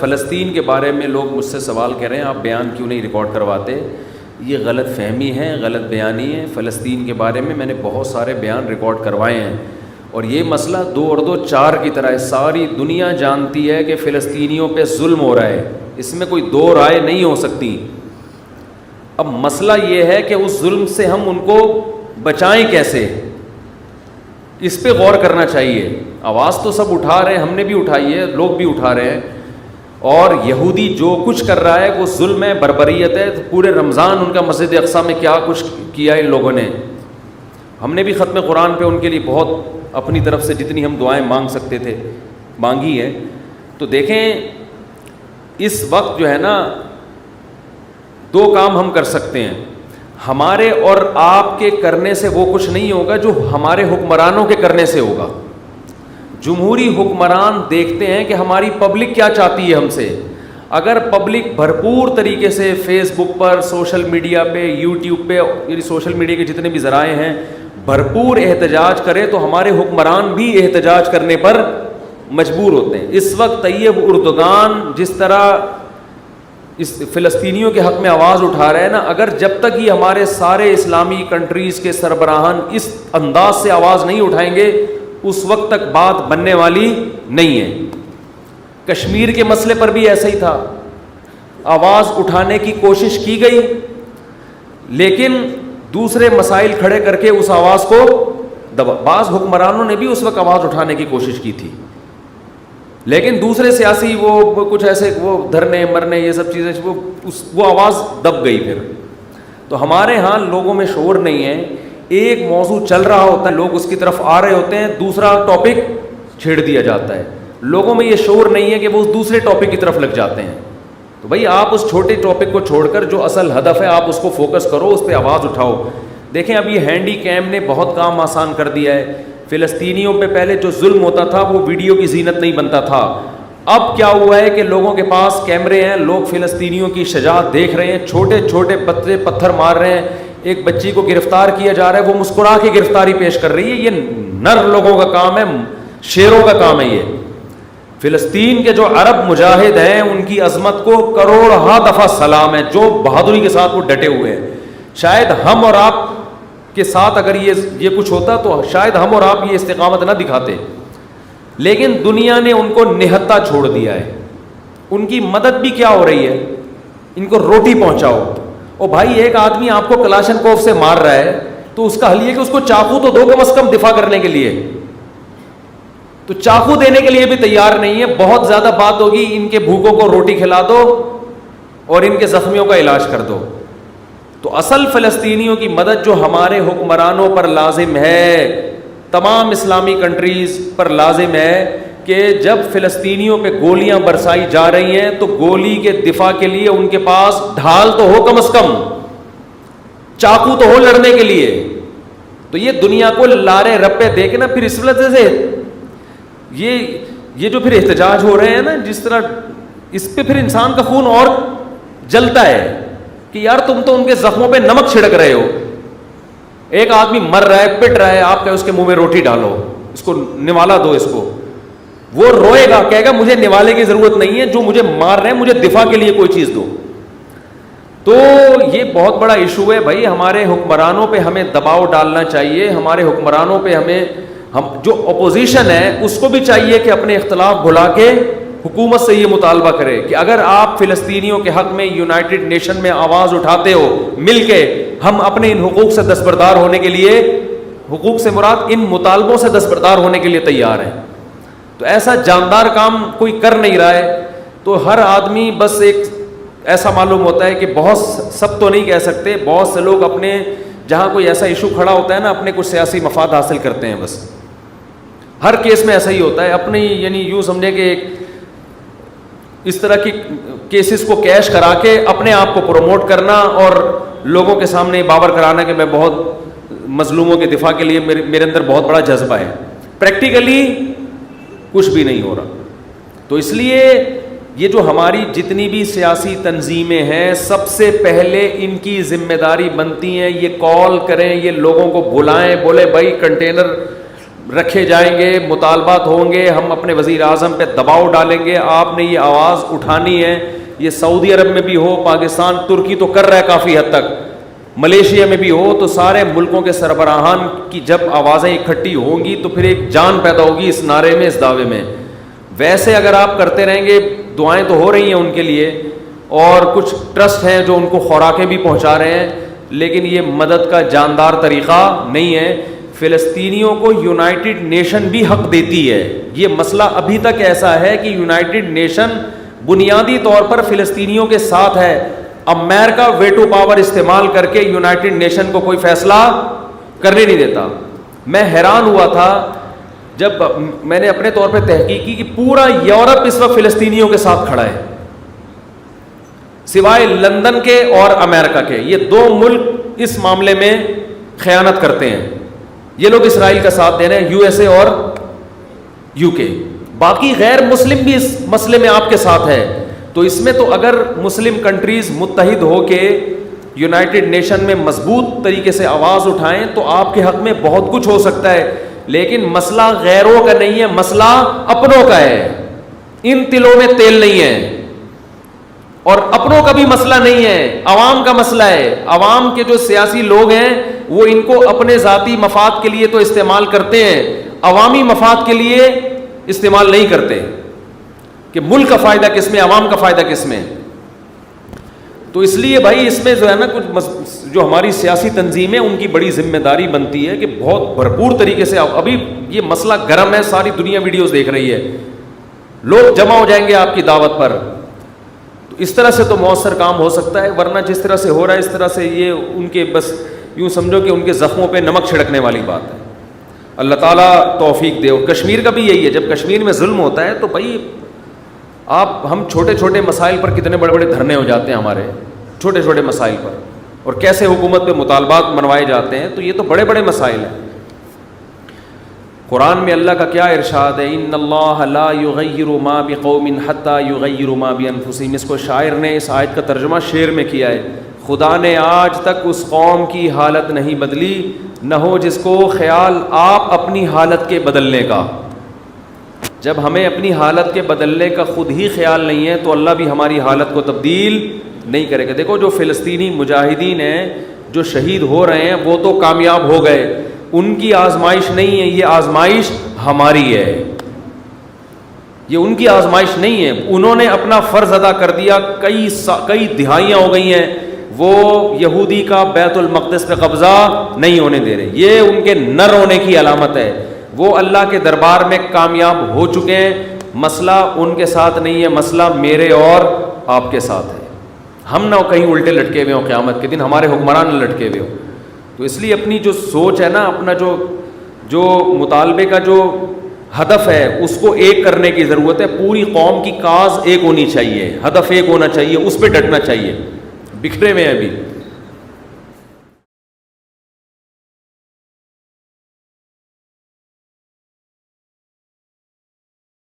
فلسطین کے بارے میں لوگ مجھ سے سوال کر رہے ہیں آپ بیان کیوں نہیں ریکارڈ کرواتے. یہ غلط فہمی ہے, غلط بیانی ہے. فلسطین کے بارے میں نے بہت سارے بیان ریکارڈ کروائے ہیں, اور یہ مسئلہ 2 اور 2 4 کی طرح ہے. ساری دنیا جانتی ہے کہ فلسطینیوں پہ ظلم ہو رہا ہے, اس میں کوئی 2 رائے نہیں ہو سکتی. اب مسئلہ یہ ہے کہ اس ظلم سے ہم ان کو بچائیں کیسے, اس پہ غور کرنا چاہیے. آواز تو سب اٹھا رہے ہیں, ہم نے بھی اٹھائی ہے, لوگ بھی اٹھا رہے ہیں. اور یہودی جو کچھ کر رہا ہے وہ ظلم ہے, بربریت ہے. پورے رمضان ان کا مسجد اقصیٰ میں کیا کچھ کیا ان لوگوں نے. ہم نے بھی ختم قرآن پہ ان کے لیے بہت اپنی طرف سے جتنی ہم دعائیں مانگ سکتے تھے مانگی ہیں. تو دیکھیں اس وقت جو ہے نا 2 کام ہم کر سکتے ہیں. ہمارے اور آپ کے کرنے سے وہ کچھ نہیں ہوگا جو ہمارے حکمرانوں کے کرنے سے ہوگا. جمہوری حکمران دیکھتے ہیں کہ ہماری پبلک کیا چاہتی ہے ہم سے. اگر پبلک بھرپور طریقے سے فیس بک پر, سوشل میڈیا پہ, یوٹیوب پہ, یعنی سوشل میڈیا کے جتنے بھی ذرائع ہیں, بھرپور احتجاج کرے تو ہمارے حکمران بھی احتجاج کرنے پر مجبور ہوتے ہیں. اس وقت طیب اردگان جس طرح اس فلسطینیوں کے حق میں آواز اٹھا رہے ہیں نا, اگر جب تک یہ ہمارے سارے اسلامی کنٹریز کے سربراہان اس انداز سے آواز نہیں اٹھائیں گے اس وقت تک بات بننے والی نہیں ہے. کشمیر کے مسئلے پر بھی ایسا ہی تھا, آواز اٹھانے کی کوشش کی گئی لیکن دوسرے مسائل کھڑے کر کے اس آواز کو بعض حکمرانوں نے بھی اس وقت آواز اٹھانے کی کوشش کی تھی, لیکن دوسرے سیاسی وہ کچھ ایسے وہ دھرنے مرنے یہ سب چیزیں وہ آواز دب گئی. پھر تو ہمارے ہاں لوگوں میں شعور نہیں ہے. ایک موضوع چل رہا ہوتا ہے, لوگ اس کی طرف آ رہے ہوتے ہیں, دوسرا ٹاپک چھیڑ دیا جاتا ہے. لوگوں میں یہ شعور نہیں ہے کہ وہ اس دوسرے ٹاپک کی طرف لگ جاتے ہیں. تو بھائی آپ اس چھوٹے ٹاپک کو چھوڑ کر جو اصل ہدف ہے آپ اس کو فوکس کرو, اس پہ آواز اٹھاؤ. دیکھیں اب یہ ہینڈی کیم نے بہت کام آسان کر دیا ہے. فلسطینیوں پہ پہلے جو ظلم ہوتا تھا وہ ویڈیو کی زینت نہیں بنتا تھا. اب کیا ہوا ہے کہ لوگوں کے پاس کیمرے ہیں, لوگ فلسطینیوں کی شجاعت دیکھ رہے ہیں, چھوٹے چھوٹے بچے پتھر مار رہے ہیں. ایک بچی کو گرفتار کیا جا رہا ہے, وہ مسکرا کے گرفتاری پیش کر رہی ہے. یہ نر لوگوں کا کام ہے, شیروں کا کام ہے. یہ فلسطین کے جو عرب مجاہد ہیں ان کی عظمت کو کروڑہا دفعہ سلام ہے, جو بہادری کے ساتھ وہ ڈٹے ہوئے ہیں. شاید ہم اور آپ کے ساتھ اگر یہ کچھ ہوتا تو شاید ہم اور آپ یہ استقامت نہ دکھاتے, لیکن دنیا نے ان کو نہتا چھوڑ دیا ہے. ان کی مدد بھی کیا ہو رہی ہے, ان کو روٹی پہنچاؤ. او بھائی ایک آدمی آپ کو کلاشن کوف سے مار رہا ہے تو اس کا حل یہ کہ اس کو چاقو تو دو کم از کم دفاع کرنے کے لیے, تو چاقو دینے کے لیے بھی تیار نہیں ہے. بہت زیادہ بات ہوگی ان کے بھوکوں کو روٹی کھلا دو اور ان کے زخمیوں کا علاج کر دو. تو اصل فلسطینیوں کی مدد جو ہمارے حکمرانوں پر لازم ہے, تمام اسلامی کنٹریز پر لازم ہے کہ جب فلسطینیوں پہ گولیاں برسائی جا رہی ہیں تو گولی کے دفاع کے لیے ان کے پاس ڈھال تو ہو, کم از کم چاقو تو ہو لڑنے کے لیے. تو یہ دنیا کو لارے رپے دے کے نا پھر اس وجہ سے یہ جو پھر احتجاج ہو رہے ہیں نا, جس طرح اس پہ پھر انسان کا خون اور جلتا ہے کہ یار تم تو ان کے زخموں پہ نمک چھڑک رہے ہو. ایک آدمی مر رہا ہے, پٹ رہا ہے, آپ کہ اس کے منہ میں روٹی ڈالو, اس کو نوالا دو. اس کو وہ روئے گا, کہے گا مجھے نوالے کی ضرورت نہیں ہے, جو مجھے مار رہے ہیں مجھے دفاع کے لیے کوئی چیز دو. تو یہ بہت بڑا ایشو ہے بھائی. ہمارے حکمرانوں پہ ہمیں دباؤ ڈالنا چاہیے. ہمارے حکمرانوں پہ ہم جو اپوزیشن ہے اس کو بھی چاہیے کہ اپنے اختلاف بھلا کے حکومت سے یہ مطالبہ کرے کہ اگر آپ فلسطینیوں کے حق میں یونائٹڈ نیشن میں آواز اٹھاتے ہو مل کے, ہم اپنے ان حقوق سے دستبردار ہونے کے لیے, حقوق سے مراد ان مطالبوں سے دستبردار ہونے کے لیے تیار ہیں. تو ایسا جاندار کام کوئی کر نہیں رہا ہے. تو ہر آدمی بس ایک ایسا معلوم ہوتا ہے کہ بہت سب تو نہیں کہہ سکتے, بہت سے لوگ اپنے جہاں کوئی ایسا ایشو کھڑا ہوتا ہے نا اپنے کچھ سیاسی مفاد حاصل کرتے ہیں. بس ہر کیس میں ایسا ہی ہوتا ہے. اپنی یعنی یوں سمجھے کہ اس طرح کی کیسز کو کیش کرا کے اپنے آپ کو پروموٹ کرنا اور لوگوں کے سامنے باور کرانا کہ میں بہت مظلوموں کے دفاع کے لیے میرے اندر بہت بڑا جذبہ ہے. پریکٹیکلی کچھ بھی نہیں ہو رہا. تو اس لیے یہ جو ہماری جتنی بھی سیاسی تنظیمیں ہیں سب سے پہلے ان کی ذمہ داری بنتی ہیں یہ کال کریں, یہ لوگوں کو بلائیں, بولے بھائی کنٹینر رکھے جائیں گے, مطالبات ہوں گے, ہم اپنے وزیر اعظم پہ دباؤ ڈالیں گے, آپ نے یہ آواز اٹھانی ہے. یہ سعودی عرب میں بھی ہو, پاکستان, ترکی تو کر رہا ہے کافی حد تک, ملیشیا میں بھی ہو, تو سارے ملکوں کے سربراہان کی جب آوازیں اکٹھی ہوں گی تو پھر ایک جان پیدا ہوگی اس نعرے میں, اس دعوے میں. ویسے اگر آپ کرتے رہیں گے, دعائیں تو ہو رہی ہیں ان کے لیے, اور کچھ ٹرسٹ ہیں جو ان کو خوراکیں بھی پہنچا رہے ہیں, لیکن یہ مدد کا جاندار طریقہ نہیں ہے. فلسطینیوں کو یونائٹڈ نیشن بھی حق دیتی ہے. یہ مسئلہ ابھی تک ایسا ہے کہ یونائٹڈ نیشن بنیادی طور پر فلسطینیوں کے ساتھ ہے. امریکہ ویٹو پاور استعمال کر کے یونائٹڈ نیشن کو کوئی فیصلہ کرنے نہیں دیتا. میں حیران ہوا تھا جب میں نے اپنے طور پہ تحقیق کی کہ پورا یورپ اس وقت فلسطینیوں کے ساتھ کھڑا ہے, سوائے لندن کے اور امریکہ کے. یہ دو ملک اس معاملے میں خیانت کرتے ہیں. یہ لوگ اسرائیل کا ساتھ دے رہے ہیں, یو ایس اے اور یو کے. باقی غیر مسلم بھی اس مسئلے میں آپ کے ساتھ ہے. تو اس میں تو اگر مسلم کنٹریز متحد ہو کے یونائٹڈ نیشن میں مضبوط طریقے سے آواز اٹھائیں تو آپ کے حق میں بہت کچھ ہو سکتا ہے. لیکن مسئلہ غیروں کا نہیں ہے, مسئلہ اپنوں کا ہے. ان تلوں میں تیل نہیں ہے, اور اپنوں کا بھی مسئلہ نہیں ہے, عوام کا مسئلہ ہے. عوام کے جو سیاسی لوگ ہیں وہ ان کو اپنے ذاتی مفاد کے لیے تو استعمال کرتے ہیں, عوامی مفاد کے لیے استعمال نہیں کرتے کہ ملک کا فائدہ کس میں, عوام کا فائدہ کس میں. تو اس لیے بھائی اس میں جو ہے نا کچھ جو ہماری سیاسی تنظیمیں ان کی بڑی ذمہ داری بنتی ہے کہ بہت بھرپور طریقے سے. ابھی یہ مسئلہ گرم ہے, ساری دنیا ویڈیوز دیکھ رہی ہے, لوگ جمع ہو جائیں گے آپ کی دعوت پر. تو اس طرح سے تو مؤثر کام ہو سکتا ہے, ورنہ جس طرح سے ہو رہا ہے اس طرح سے یہ ان کے بس یوں سمجھو کہ ان کے زخموں پہ نمک چھڑکنے والی بات ہے. اللہ تعالیٰ توفیق دے. اور کشمیر کا بھی یہی ہے, جب کشمیر میں ظلم ہوتا ہے تو بھائی ہم چھوٹے چھوٹے مسائل پر کتنے بڑے بڑے دھرنے ہو جاتے ہیں ہمارے, چھوٹے چھوٹے مسائل پر, اور کیسے حکومت پہ مطالبات منوائے جاتے ہیں. تو یہ تو بڑے بڑے مسائل ہیں. قرآن میں اللہ کا کیا ارشاد ہے, ان اللہ لا یغیر ما بقوم حتی یغیر ما بانفسہم. اس کو شاعر نے اس آیت کا ترجمہ شعر میں کیا ہے, خدا نے آج تک اس قوم کی حالت نہیں بدلی, نہ ہو جس کو خیال آپ اپنی حالت کے بدلنے کا. جب ہمیں اپنی حالت کے بدلنے کا خود ہی خیال نہیں ہے تو اللہ بھی ہماری حالت کو تبدیل نہیں کرے گا. دیکھو جو فلسطینی مجاہدین ہیں جو شہید ہو رہے ہیں وہ تو کامیاب ہو گئے, ان کی آزمائش نہیں ہے, یہ آزمائش ہماری ہے. یہ ان کی آزمائش نہیں ہے, انہوں نے اپنا فرض ادا کر دیا. کئی دہائیاں ہو گئی ہیں وہ یہودی کا بیت المقدس پہ قبضہ نہیں ہونے دے رہے. یہ ان کے نر ہونے کی علامت ہے. وہ اللہ کے دربار میں کامیاب ہو چکے ہیں. مسئلہ ان کے ساتھ نہیں ہے, مسئلہ میرے اور آپ کے ساتھ ہے. ہم نہ کہیں الٹے لٹکے ہوئے ہوں, قیامت کے دن ہمارے حکمران نہ لٹکے ہوئے ہوں. تو اس لیے اپنی جو سوچ ہے نا, اپنا جو مطالبے کا جو ہدف ہے اس کو ایک کرنے کی ضرورت ہے. پوری قوم کی کاز ایک ہونی چاہیے, ہدف ایک ہونا چاہیے, اس پہ ڈٹنا چاہیے. بکھرے میں ابھی